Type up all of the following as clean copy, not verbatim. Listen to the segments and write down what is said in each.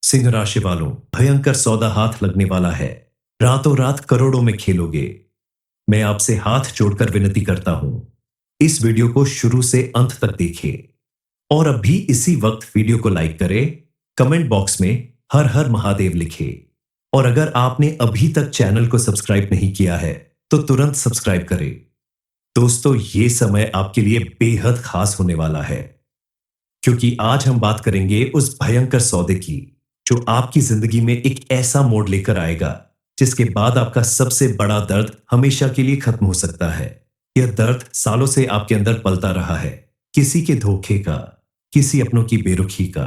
सिंह राशि वालों, भयंकर सौदा हाथ लगने वाला है। रातों रात करोड़ों में खेलोगे। मैं आपसे हाथ जोड़कर विनती करता हूं, इस वीडियो को शुरू से अंत तक देखें और अभी इसी वक्त वीडियो को लाइक करें, कमेंट बॉक्स में हर हर महादेव लिखें। और अगर आपने अभी तक चैनल को सब्सक्राइब नहीं किया है तो तुरंत सब्सक्राइब करें। दोस्तों, ये समय आपके लिए बेहद खास होने वाला है, क्योंकि आज हम बात करेंगे उस भयंकर सौदे की जो आपकी जिंदगी में एक ऐसा मोड़ लेकर आएगा जिसके बाद आपका सबसे बड़ा दर्द हमेशा के लिए खत्म हो सकता है। यह दर्द सालों से आपके अंदर पलता रहा है, किसी के धोखे का, किसी अपनों की बेरुखी का,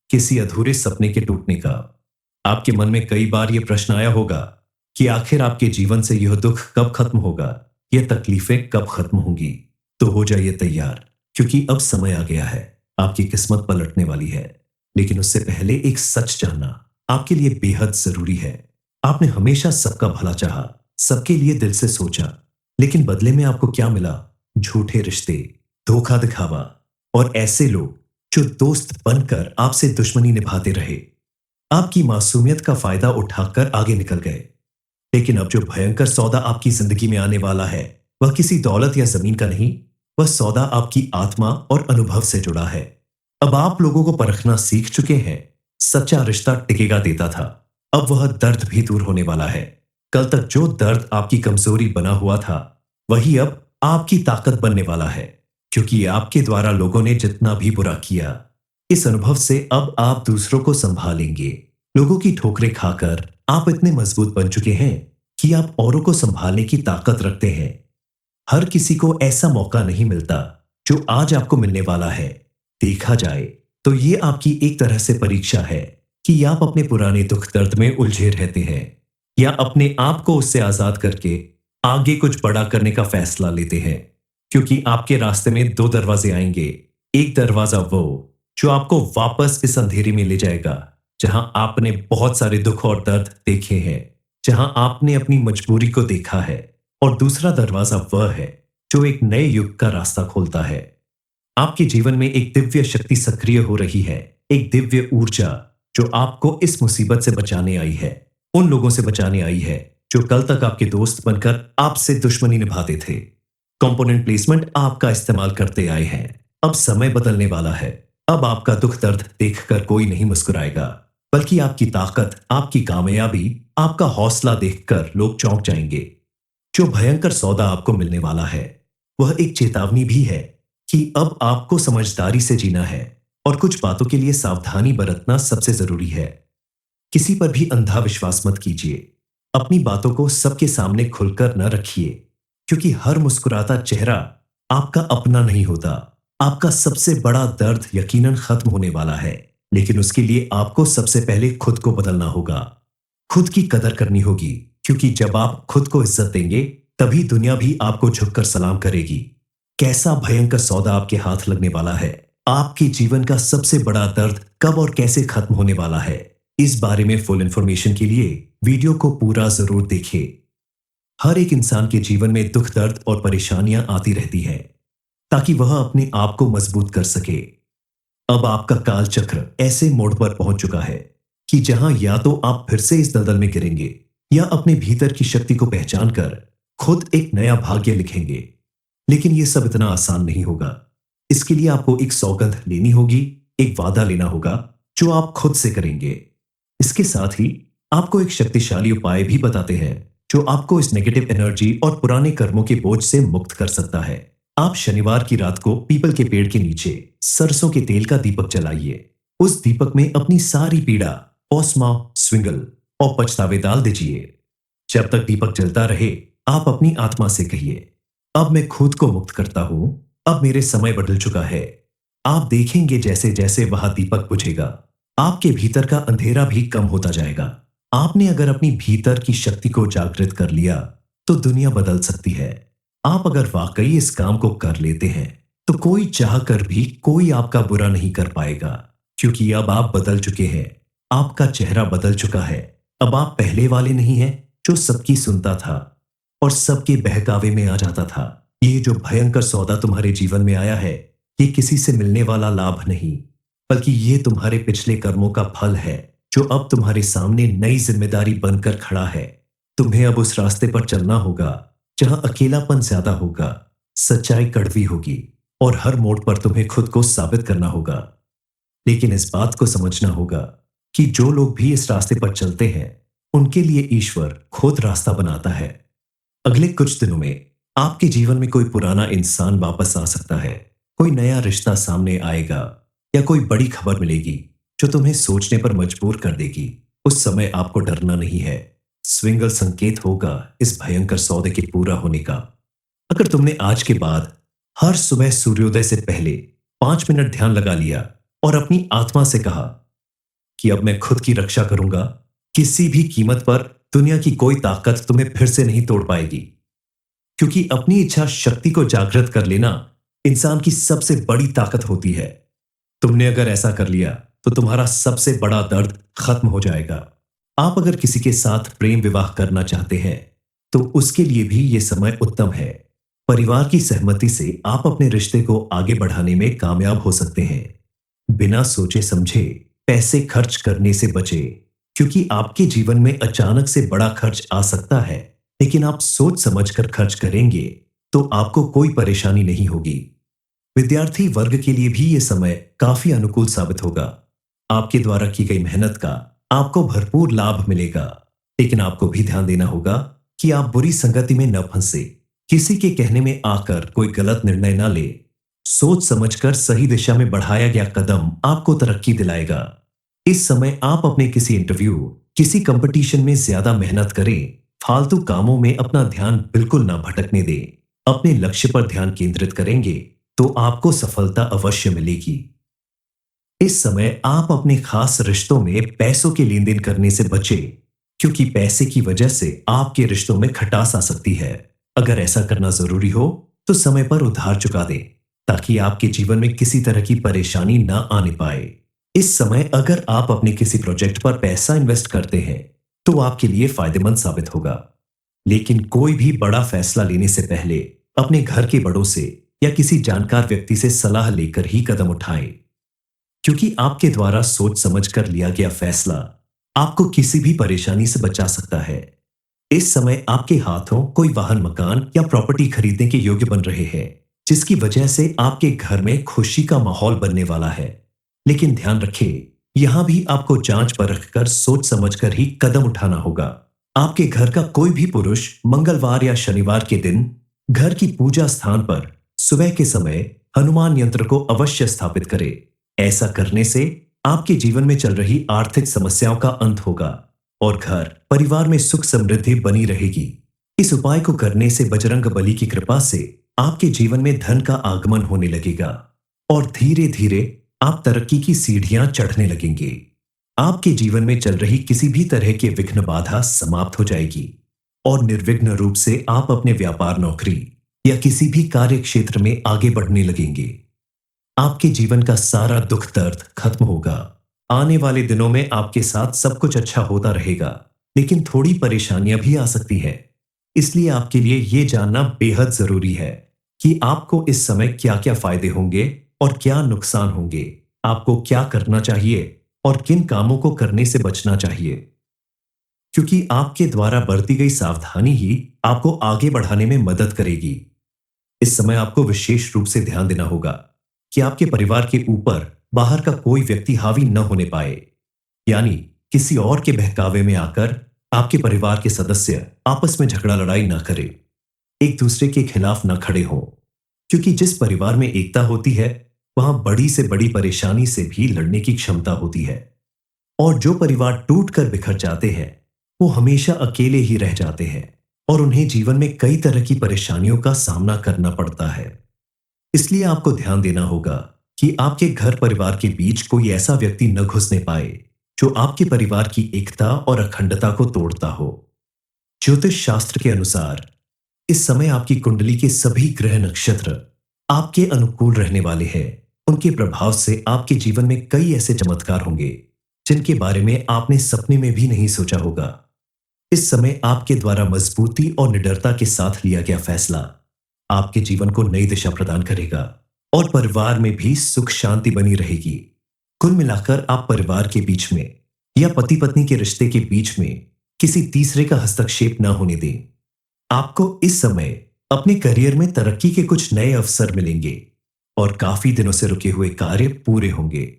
किसी अधूरे सपने के टूटने का। आपके मन में कई बार यह प्रश्न आया होगा कि आखिर आपके जीवन से यह दुख कब खत्म होगा, यह तकलीफें कब खत्म होंगी। तो हो जाइए तैयार, क्योंकि अब समय आ गया है, आपकी किस्मत पलटने वाली है। लेकिन उससे पहले एक सच जानना आपके लिए बेहद जरूरी है। आपने हमेशा सबका भला चाहा, सबके लिए दिल से सोचा, लेकिन बदले में आपको क्या मिला? झूठे रिश्ते, धोखा दिखावा और ऐसे लोग जो दोस्त बनकर आपसे दुश्मनी निभाते रहे, आपकी मासूमियत का फायदा उठाकर आगे निकल गए। लेकिन अब जो भयंकर सौदा आपकी जिंदगी में आने वाला है, वह किसी दौलत या जमीन का नहीं, वह सौदा आपकी आत्मा और अनुभव से जुड़ा है। अब आप लोगों को परखना सीख चुके हैं। सच्चा रिश्ता टिकेगा देता था, अब वह दर्द भी दूर होने वाला है। कल तक जो दर्द आपकी कमजोरी बना हुआ था, वही अब आपकी ताकत बनने वाला है, क्योंकि आपके द्वारा लोगों ने जितना भी बुरा किया, इस अनुभव से अब आप दूसरों को संभालेंगे। लोगों की ठोकरें खाकर आप इतने मजबूत बन चुके हैं कि आप औरों को संभालने की ताकत रखते हैं। हर किसी को ऐसा मौका नहीं मिलता जो आज आपको मिलने वाला है। देखा जाए तो ये आपकी एक तरह से परीक्षा है कि आप अपने पुराने दुख दर्द में उलझे रहते हैं या अपने आप को उससे आजाद करके आगे कुछ बड़ा करने का फैसला लेते हैं। क्योंकि आपके रास्ते में दो दरवाजे आएंगे। एक दरवाजा वो जो आपको वापस इस अंधेरे में ले जाएगा जहां आपने बहुत सारे दुख और दर्द देखे हैं, जहां आपने अपनी मजबूरी को देखा है। और दूसरा दरवाजा वह है जो एक नए युग का रास्ता खोलता है। आपके जीवन में एक दिव्य शक्ति सक्रिय हो रही है, एक दिव्य ऊर्जा जो आपको इस मुसीबत से बचाने आई है, उन लोगों से बचाने आई है जो कल तक आपके दोस्त बनकर आपसे दुश्मनी निभाते थे। कंपोनेंट प्लेसमेंट आपका इस्तेमाल करते आए हैं। अब समय बदलने वाला है। अब आपका दुख दर्द देखकर कोई नहीं मुस्कुराएगा, बल्कि आपकी ताकत, आपकी कामयाबी, आपका हौसला देखकर लोग चौंक जाएंगे। जो भयंकर सौदा आपको मिलने वाला है, वह एक चेतावनी भी है कि अब आपको समझदारी से जीना है और कुछ बातों के लिए सावधानी बरतना सबसे जरूरी है। किसी पर भी अंधा विश्वास मत कीजिए। अपनी बातों को सबके सामने खुलकर न रखिए, क्योंकि हर मुस्कुराता चेहरा आपका अपना नहीं होता। आपका सबसे बड़ा दर्द यकीनन खत्म होने वाला है, लेकिन उसके लिए आपको सबसे पहले खुद को बदलना होगा। खुद की कदर करनी होगी, क्योंकि जब आप खुद को इज्जत देंगे तभी दुनिया भी आपको झुककर सलाम करेगी। कैसा भयंकर सौदा आपके हाथ लगने वाला है, आपके जीवन का सबसे बड़ा दर्द कब और कैसे खत्म होने वाला है, इस बारे में फुल इंफॉर्मेशन के लिए वीडियो को पूरा जरूर देखिए। हर एक इंसान के जीवन में दुख दर्द और परेशानियां आती रहती हैं, ताकि वह अपने आप को मजबूत कर सके। अब आपका काल चक्र ऐसे मोड़ पर पहुंच चुका है कि जहां या तो आप फिर से इस दलदल में गिरेंगे या अपने भीतर की शक्ति को पहचान कर खुद एक नया भाग्य लिखेंगे। लेकिन यह सब इतना आसान नहीं होगा। इसके लिए आपको एक सौगंध लेनी होगी, एक वादा लेना होगा जो आप खुद से करेंगे। इसके साथ ही आपको एक शक्तिशाली उपाय भी बताते हैं जो आपको इस नेगेटिव एनर्जी और पुराने कर्मों के बोझ से मुक्त कर सकता है। आप शनिवार की रात को पीपल के पेड़ के नीचे सरसों के तेल का दीपक जलाइए। उस दीपक में अपनी सारी पीड़ा, ओस्मा, स्विंगल और पछतावे डाल दीजिए। जब तक दीपक जलता रहे, आप अपनी आत्मा से कहिए, अब मैं खुद को मुक्त करता हूं, अब मेरे समय बदल चुका है। आप देखेंगे जैसे जैसे वह दीपक बुझेगा, आपके भीतर का अंधेरा भी कम होता जाएगा। आपने अगर अपनी भीतर की शक्ति को जागृत कर लिया तो दुनिया बदल सकती है। आप अगर वाकई इस काम को कर लेते हैं तो कोई चाह कर भी कोई आपका बुरा नहीं कर पाएगा, क्योंकि अब आप बदल चुके हैं। आपका चेहरा बदल चुका है। अब आप पहले वाले नहीं हैं जो सबकी सुनता था और सबके बहकावे में आ जाता था। ये जो भयंकर सौदा तुम्हारे जीवन में आया है, ये किसी से मिलने वाला लाभ नहीं, बल्कि ये तुम्हारे पिछले कर्मों का फल है। जो अब तुम्हारे सामने नई जिम्मेदारी बनकर खड़ा है। तुम्हें अब उस रास्ते पर चलना होगा जहां अकेलापन ज्यादा होगा, सच्चाई कड़वी होगी और हर मोड़ पर तुम्हें खुद को साबित करना होगा। लेकिन इस बात को समझना होगा कि जो लोग भी इस रास्ते पर चलते हैं, उनके लिए ईश्वर खुद रास्ता बनाता है। अगले कुछ दिनों में आपके जीवन में कोई पुराना इंसान वापस आ सकता है, कोई नया रिश्ता सामने आएगा या कोई बड़ी खबर मिलेगी जो तुम्हें सोचने पर मजबूर कर देगी। उस समय आपको डरना नहीं है। स्विंगल संकेत होगा इस भयंकर सौदे के पूरा होने का। अगर तुमने आज के बाद हर सुबह सूर्योदय से पहले 5 मिनट ध्यान लगा लिया और अपनी आत्मा से कहा कि अब मैं खुद की रक्षा करूंगा, किसी भी कीमत पर दुनिया की कोई ताकत तुम्हें फिर से नहीं तोड़ पाएगी। क्योंकि अपनी इच्छा शक्ति को जागृत कर लेना इंसान की सबसे बड़ी ताकत होती है। तुमने अगर ऐसा कर लिया तो तुम्हारा सबसे बड़ा दर्द खत्म हो जाएगा। आप अगर किसी के साथ प्रेम विवाह करना चाहते हैं तो उसके लिए भी यह समय उत्तम है। परिवार की सहमति से आप अपने रिश्ते को आगे बढ़ाने में कामयाब हो सकते हैं। बिना सोचे समझे पैसे खर्च करने से बचे, क्योंकि आपके जीवन में अचानक से बड़ा खर्च आ सकता है, लेकिन आप सोच समझकर खर्च करेंगे तो आपको कोई परेशानी नहीं होगी। विद्यार्थी वर्ग के लिए भी यह समय काफी अनुकूल साबित होगा। आपके द्वारा की गई मेहनत का आपको भरपूर लाभ मिलेगा, लेकिन आपको भी ध्यान देना होगा कि आप बुरी संगति में न फंसे, किसी के कहने में आकर कोई गलत निर्णय न ले। सोच समझकर सही दिशा में बढ़ाया गया कदम आपको तरक्की दिलाएगा। इस समय आप अपने किसी इंटरव्यू, किसी कंपटीशन में ज्यादा मेहनत करें। फालतू कामों में अपना ध्यान बिल्कुल ना भटकने दें। अपने लक्ष्य पर ध्यान केंद्रित करेंगे तो आपको सफलता अवश्य मिलेगी। इस समय आप अपने खास रिश्तों में पैसों के लेन देन करने से बचें, क्योंकि पैसे की वजह से आपके रिश्तों में खटास आ सकती है। अगर ऐसा करना जरूरी हो तो समय पर उधार चुका दें, ताकि आपके जीवन में किसी तरह की परेशानी ना आने पाए। इस समय अगर आप अपने किसी प्रोजेक्ट पर पैसा इन्वेस्ट करते हैं तो आपके लिए फायदेमंद साबित होगा। लेकिन कोई भी बड़ा फैसला लेने से पहले अपने घर के बड़ों से या किसी जानकार व्यक्ति से सलाह लेकर ही कदम उठाएं, क्योंकि आपके द्वारा सोच समझकर लिया गया फैसला आपको किसी भी परेशानी से बचा सकता है। इस समय आपके हाथों कोई वाहन, मकान या प्रॉपर्टी खरीदने के योग्य बन रहे हैं, जिसकी वजह से आपके घर में खुशी का माहौल बनने वाला है। लेकिन ध्यान रखें, यहां भी आपको जांच परख कर सोच समझकर ही कदम उठाना होगा। आपके घर का कोई भी पुरुष मंगलवार या शनिवार के दिन घर की पूजा स्थान पर सुबह के समय हनुमान यंत्र को अवश्य स्थापित करे। ऐसा करने से आपके जीवन में चल रही आर्थिक समस्याओं का अंत होगा और घर परिवार में सुख समृद्धि बनी रहेगी। इस उपाय को करने से बजरंग बली की कृपा से आपके जीवन में धन का आगमन होने लगेगा और धीरे धीरे आप तरक्की की सीढ़ियां चढ़ने लगेंगे। आपके जीवन में चल रही किसी भी तरह के विघ्न बाधा समाप्त हो जाएगी और निर्विघ्न रूप से आप अपने व्यापार, नौकरी या किसी भी कार्य क्षेत्र में आगे बढ़ने लगेंगे। आपके जीवन का सारा दुख दर्द खत्म होगा। आने वाले दिनों में आपके साथ सब कुछ अच्छा होता रहेगा, लेकिन थोड़ी परेशानियां भी आ सकती हैं। इसलिए आपके लिए यह जानना बेहद जरूरी है कि आपको इस समय क्या क्या फायदे होंगे और क्या नुकसान होंगे। आपको क्या करना चाहिए और किन कामों को करने से बचना चाहिए, क्योंकि आपके द्वारा बरती गई सावधानी ही आपको आगे बढ़ाने में मदद करेगी। इस समय आपको विशेष रूप से ध्यान देना होगा कि आपके परिवार के ऊपर बाहर का कोई व्यक्ति हावी न होने पाए, यानी किसी और के बहकावे में आकर आपके परिवार के सदस्य आपस में झगड़ा लड़ाई ना करें, एक दूसरे के खिलाफ ना खड़े हों, क्योंकि जिस परिवार में एकता होती है वहां बड़ी से बड़ी परेशानी से भी लड़ने की क्षमता होती है। और जो परिवार टूट कर बिखर जाते हैं वो हमेशा अकेले ही रह जाते हैं और उन्हें जीवन में कई तरह की परेशानियों का सामना करना पड़ता है। इसलिए आपको ध्यान देना होगा कि आपके घर परिवार के बीच कोई ऐसा व्यक्ति न घुसने पाए जो आपके परिवार की एकता और अखंडता को तोड़ता हो। ज्योतिष शास्त्र के अनुसार इस समय आपकी कुंडली के सभी ग्रह नक्षत्र आपके अनुकूल रहने वाले हैं। उनके प्रभाव से आपके जीवन में कई ऐसे चमत्कार होंगे जिनके बारे में आपने सपने में भी नहीं सोचा होगा। इस समय आपके द्वारा मजबूती और निडरता के साथ लिया गया फैसला आपके जीवन को नई दिशा प्रदान करेगा और परिवार में भी सुख शांति बनी रहेगी। कुल मिलाकर आप परिवार के बीच में या पति पत्नी के रिश्ते के बीच में किसी तीसरे का हस्तक्षेप न होने दें। आपको इस समय अपने करियर में तरक्की के कुछ नए अवसर मिलेंगे और काफी दिनों से रुके हुए कार्य पूरे होंगे।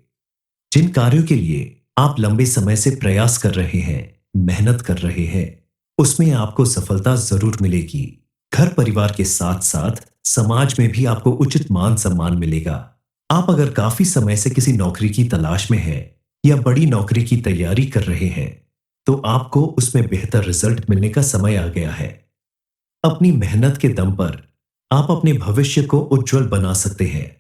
जिन कार्यों के लिए आप लंबे समय से प्रयास कर रहे हैं, मेहनत कर रहे हैं, उसमें आपको सफलता जरूर मिलेगी। घर परिवार के साथ साथ समाज में भी आपको उचित मान सम्मान मिलेगा। आप अगर काफी समय से किसी नौकरी की तलाश में हैं या बड़ी नौकरी की तैयारी कर रहे हैं, तो आपको उसमें बेहतर रिजल्ट मिलने का समय आ गया है। अपनी मेहनत के दम पर आप अपने भविष्य को उज्जवल बना सकते हैं।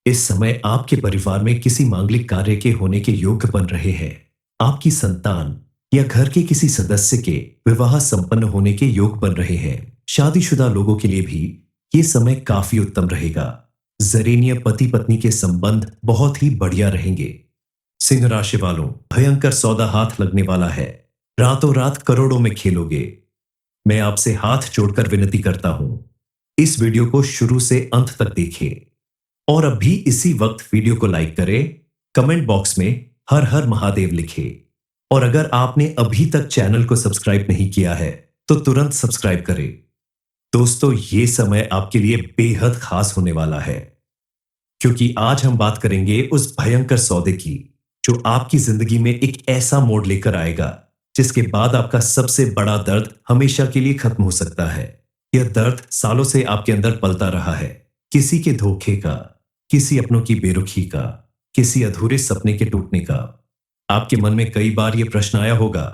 इस समय आपके परिवार में किसी मांगलिक कार्य के होने के योग्य बन रहे हैं। आपकी संतान या घर के किसी सदस्य के विवाह संपन्न होने के योग बन रहे हैं। शादीशुदा लोगों के लिए भी ये समय काफी उत्तम रहेगा। जरीनीय पति पत्नी के संबंध बहुत ही बढ़िया रहेंगे। सिंह राशि वालों, भयंकर सौदा हाथ लगने वाला है। रातों रात करोड़ों में खेलोगे। मैं आपसे हाथ जोड़कर विनती करता हूं, इस वीडियो को शुरू से अंत तक देखें और अभी इसी वक्त वीडियो को लाइक करें, कमेंट बॉक्स में हर हर महादेव लिखें और अगर आपने अभी तक चैनल को सब्सक्राइब नहीं किया है तो तुरंत सब्सक्राइब करें। दोस्तों, ये समय आपके लिए बेहद खास होने वाला है, क्योंकि आज हम बात करेंगे उस भयंकर सौदे की जो आपकी जिंदगी में एक ऐसा मोड़ लेकर आएगा जिसके बाद आपका सबसे बड़ा दर्द हमेशा के लिए खत्म हो सकता है। यह दर्द सालों से आपके अंदर पलता रहा है, किसी के धोखे का, किसी अपनों की बेरुखी का, किसी अधूरे सपने के टूटने का। आपके मन में कई बार यह प्रश्न आया होगा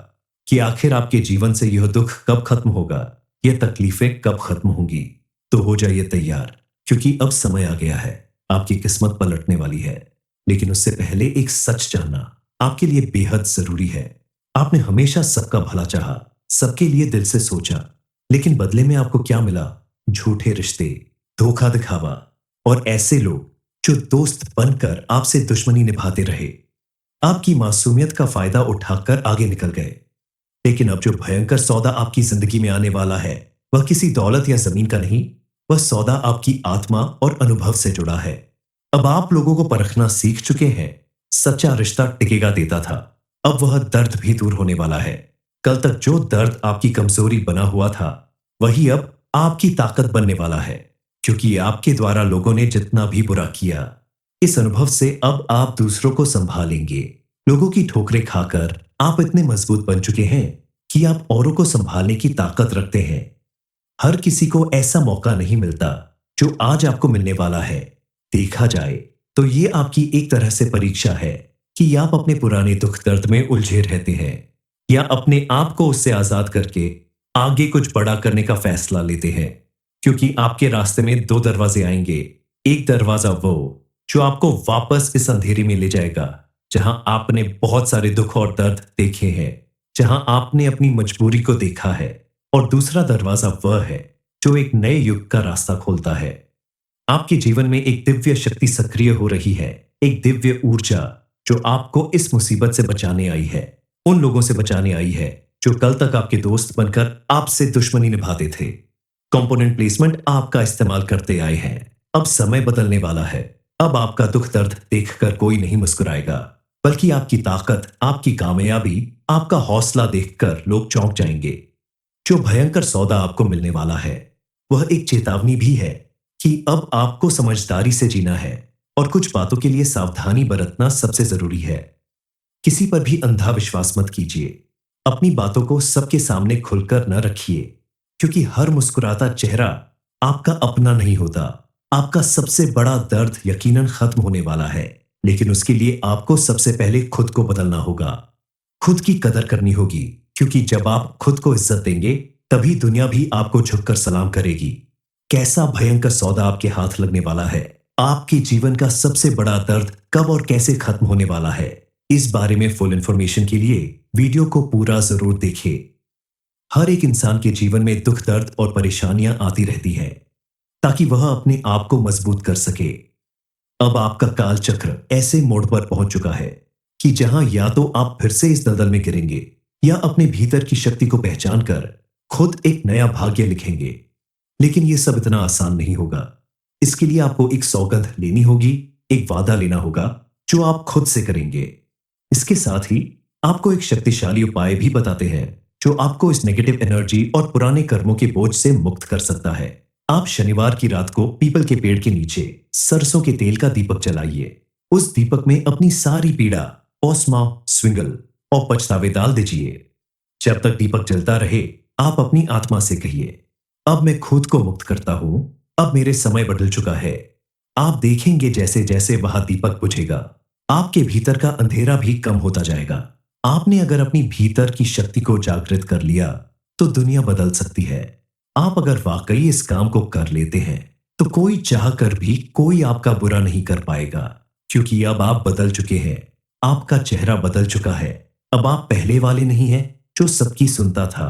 कि आखिर आपके जीवन से यह दुख कब खत्म होगा, यह तकलीफें कब खत्म होंगी। तो हो जाइए तैयार, क्योंकि अब समय आ गया है, आपकी किस्मत पलटने वाली है। लेकिन उससे पहले एक सच जानना आपके लिए बेहद जरूरी है। आपने हमेशा सबका भला चाहा, सबके लिए दिल से सोचा, लेकिन बदले में आपको क्या मिला? झूठे रिश्ते, धोखा दिखावा और ऐसे लोग जो दोस्त बनकर आपसे दुश्मनी निभाते रहे। आपकी मासूमियत का फायदा उठाकर आगे निकल गए। लेकिन अब जो भयंकर सौदा आपकी जिंदगी में आने वाला है, वह किसी दौलत या जमीन का नहीं, वह सौदा आपकी आत्मा और अनुभव से जुड़ा है। अब आप लोगों को परखना सीख चुके हैं। सच्चा रिश्ता टिकेगा देता था, अब वह दर्द भी दूर होने वाला है। कल तक जो दर्द आपकी कमजोरी बना हुआ था, वही अब आपकी ताकत बनने वाला है, क्योंकि आपके द्वारा लोगों ने जितना भी बुरा किया, इस अनुभव से अब आप दूसरों को संभालेंगे। लोगों की ठोकरें खाकर आप इतने मजबूत बन चुके हैं कि आप औरों को संभालने की ताकत रखते हैं। हर किसी को ऐसा मौका नहीं मिलता जो आज आपको मिलने वाला है। देखा जाए तो ये आपकी एक तरह से परीक्षा है कि आप अपने पुराने दुख दर्द में उलझे रहते हैं या अपने आप को उससे आजाद करके आगे कुछ बड़ा करने का फैसला लेते हैं। क्योंकि आपके रास्ते में दो दरवाजे आएंगे। एक दरवाजा वो जो आपको वापस इस अंधेरे में ले जाएगा जहां आपने बहुत सारे दुख और दर्द देखे हैं, जहां आपने अपनी मजबूरी को देखा है, और दूसरा दरवाजा वह है जो एक नए युग का रास्ता खोलता है। आपके जीवन में एक दिव्य शक्ति सक्रिय हो रही है, एक दिव्य ऊर्जा जो आपको इस मुसीबत से बचाने आई है, उन लोगों से बचाने आई है जो कल तक आपके दोस्त बनकर आपसे दुश्मनी निभाते थे। कंपोनेंट प्लेसमेंट आपका इस्तेमाल करते आए हैं। अब समय बदलने वाला है। अब आपका दुख दर्द देखकर कोई नहीं मुस्कुराएगा, बल्कि आपकी ताकत, आपकी कामयाबी, आपका हौसला देखकर लोग चौंक जाएंगे। जो भयंकर सौदा आपको मिलने वाला है, वह एक चेतावनी भी है कि अब आपको समझदारी से जीना है और कुछ बातों के लिए सावधानी बरतना सबसे जरूरी है। किसी पर भी अंधा विश्वास मत कीजिए। अपनी बातों को सबके सामने खुलकर न रखिए, क्योंकि हर मुस्कुराता चेहरा आपका अपना नहीं होता। आपका सबसे बड़ा दर्द यकीनन खत्म होने वाला है, लेकिन उसके लिए आपको सबसे पहले खुद को बदलना होगा। खुद की कदर करनी होगी, क्योंकि जब आप खुद को इज्जत देंगे, तभी दुनिया भी आपको झुककर सलाम करेगी। कैसा भयंकर सौदा आपके हाथ लगने वाला है, आपके जीवन का सबसे बड़ा दर्द कब और कैसे खत्म होने वाला है, इस बारे में फुल इंफॉर्मेशन के लिए वीडियो को पूरा जरूर देखिए। हर एक इंसान के जीवन में दुख दर्द और परेशानियां आती रहती हैं, ताकि वह अपने आप को मजबूत कर सके। अब आपका काल चक्र ऐसे मोड़ पर पहुंच चुका है कि जहां या तो आप फिर से इस दलदल में गिरेंगे या अपने भीतर की शक्ति को पहचान कर खुद एक नया भाग्य लिखेंगे। लेकिन यह सब इतना आसान नहीं होगा। इसके लिए आपको एक सौगंध लेनी होगी, एक वादा लेना होगा जो आप खुद से करेंगे। इसके साथ ही आपको एक शक्तिशाली उपाय भी बताते हैं जो आपको इस नेगेटिव एनर्जी और पुराने कर्मों के बोझ से मुक्त कर सकता है। आप शनिवार की रात को पीपल के पेड़ के नीचे सरसों के तेल का दीपक जलाइए। उस दीपक में अपनी सारी पीड़ा, ओस्मा, स्विंगल और पछतावे डाल दीजिए। जब तक दीपक जलता रहे, आप अपनी आत्मा से कहिए, अब मैं खुद को मुक्त करता हूं, अब मेरे समय बदल चुका है। आप देखेंगे जैसे जैसे वह दीपक बुझेगा, आपके भीतर का अंधेरा भी कम होता जाएगा। आपने अगर अपनी भीतर की शक्ति को जागृत कर लिया, तो दुनिया बदल सकती है। आप अगर वाकई इस काम को कर लेते हैं, तो कोई चाह कर भी कोई आपका बुरा नहीं कर पाएगा, क्योंकि अब आप बदल चुके हैं। आपका चेहरा बदल चुका है। अब आप पहले वाले नहीं हैं जो सबकी सुनता था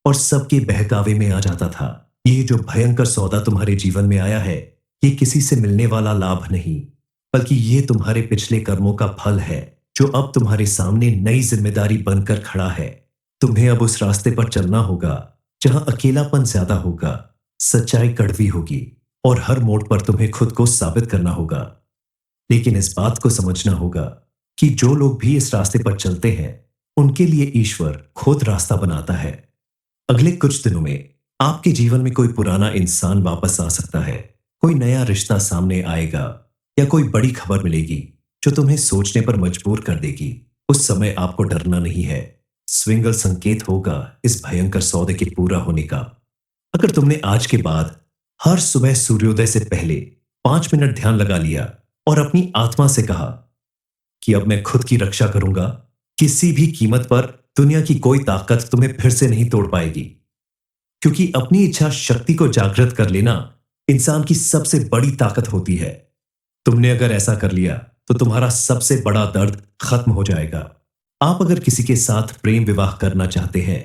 और सबके बहकावे में आ जाता था। ये जो भयंकर सौदा तुम्हारे जीवन में आया है, ये किसी से मिलने वाला लाभ नहीं, बल्कि ये तुम्हारे पिछले कर्मों का फल है जो अब तुम्हारे सामने नई जिम्मेदारी बनकर खड़ा है। तुम्हें अब उस रास्ते पर चलना होगा जहां अकेलापन ज्यादा होगा, सच्चाई कड़वी होगी और हर मोड़ पर तुम्हें खुद को साबित करना होगा। लेकिन इस बात को समझना होगा कि जो लोग भी इस रास्ते पर चलते हैं, उनके लिए ईश्वर खुद रास्ता बनाता है। अगले कुछ दिनों में आपके जीवन में कोई पुराना इंसान वापस आ सकता है, कोई नया रिश्ता सामने आएगा या कोई बड़ी खबर मिलेगी जो तुम्हें सोचने पर मजबूर कर देगी। उस समय आपको डरना नहीं है। स्विंगल संकेत होगा इस भयंकर सौदे के पूरा होने का। अगर तुमने आज के बाद हर सुबह सूर्योदय से पहले 5 मिनट ध्यान लगा लिया और अपनी आत्मा से कहा कि अब मैं खुद की रक्षा करूंगा, किसी भी कीमत पर दुनिया की कोई ताकत तुम्हें फिर से नहीं तोड़ पाएगी। क्योंकि अपनी इच्छा शक्ति को जागृत कर लेना इंसान की सबसे बड़ी ताकत होती है। तुमने अगर ऐसा कर लिया तो तुम्हारा सबसे बड़ा दर्द खत्म हो जाएगा। आप अगर किसी के साथ प्रेम विवाह करना चाहते हैं,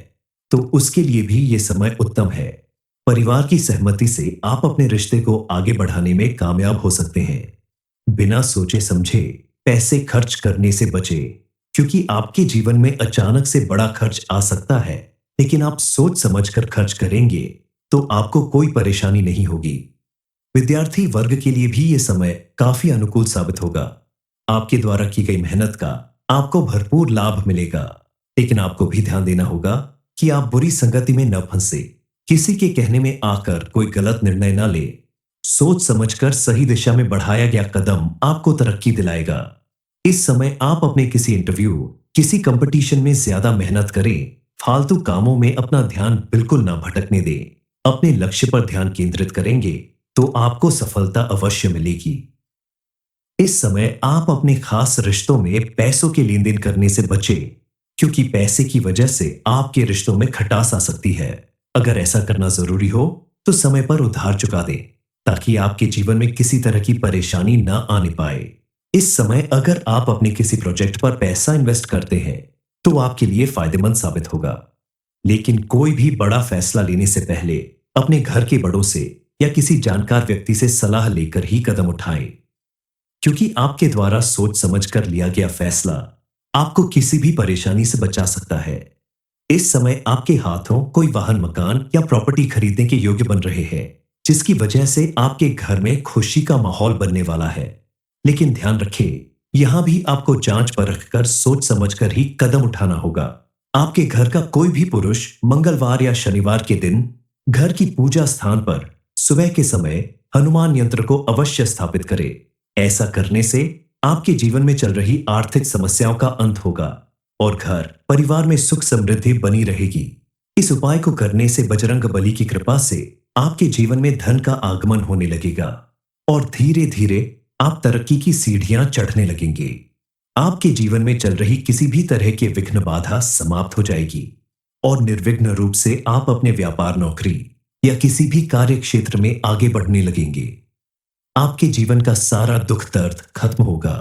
तो उसके लिए भी यह समय उत्तम है। परिवार की सहमति से आप अपने रिश्ते को आगे बढ़ाने में कामयाब हो सकते हैं। बिना सोचे समझे पैसे खर्च करने से बचे, क्योंकि आपके जीवन में अचानक से बड़ा खर्च आ सकता है, लेकिन आप सोच समझकर खर्च करेंगे तो आपको कोई परेशानी नहीं होगी। विद्यार्थी वर्ग के लिए भी यह समय काफी अनुकूल साबित होगा। आपके द्वारा की गई मेहनत का आपको भरपूर लाभ मिलेगा, लेकिन आपको भी ध्यान देना होगा कि आप बुरी संगति में न फंसे। किसी के कहने में आकर कोई गलत निर्णय न ले। सोच समझकर सही दिशा में बढ़ाया गया कदम आपको तरक्की दिलाएगा। इस समय आप अपने किसी इंटरव्यू, किसी कंपटीशन में ज्यादा मेहनत करें। फालतू कामों में अपना ध्यान बिल्कुल ना भटकने दें। अपने लक्ष्य पर ध्यान केंद्रित करेंगे तो आपको सफलता अवश्य मिलेगी। इस समय आप अपने खास रिश्तों में पैसों के लेन देन करने से बचें, क्योंकि पैसे की वजह से आपके रिश्तों में खटास आ सकती है। अगर ऐसा करना जरूरी हो तो समय पर उधार चुका दें, ताकि आपके जीवन में किसी तरह की परेशानी ना आने पाए। इस समय अगर आप अपने किसी प्रोजेक्ट पर पैसा इन्वेस्ट करते हैं, तो आपके लिए फायदेमंद साबित होगा। लेकिन कोई भी बड़ा फैसला लेने से पहले अपने घर के बड़ों से या किसी जानकार व्यक्ति से सलाह लेकर ही कदम उठाएं, क्योंकि आपके द्वारा सोच समझकर लिया गया फैसला आपको किसी भी परेशानी से बचा सकता है। इस समय आपके हाथों कोई वाहन, मकान या प्रॉपर्टी खरीदने के योग्य बन रहे हैं, जिसकी वजह से आपके घर में खुशी का माहौल बनने वाला है। लेकिन ध्यान रखें, यहां भी आपको जांच परख कर सोच समझकर ही कदम उठाना होगा। आपके घर का कोई भी पुरुष मंगलवार या शनिवार के दिन घर की पूजा स्थान पर सुबह के समय हनुमान यंत्र को अवश्य स्थापित करे। ऐसा करने से आपके जीवन में चल रही आर्थिक समस्याओं का अंत होगा और घर परिवार में सुख समृद्धि बनी रहेगी। इस उपाय को करने से बजरंग बली की कृपा से आपके जीवन में धन का आगमन होने लगेगा और धीरे धीरे आप तरक्की की सीढ़ियां चढ़ने लगेंगे। आपके जीवन में चल रही किसी भी तरह के विघ्न बाधा समाप्त हो जाएगी और निर्विघ्न रूप से आप अपने व्यापार, नौकरी या किसी भी कार्य क्षेत्र में आगे बढ़ने लगेंगे। आपके जीवन का सारा दुख दर्द खत्म होगा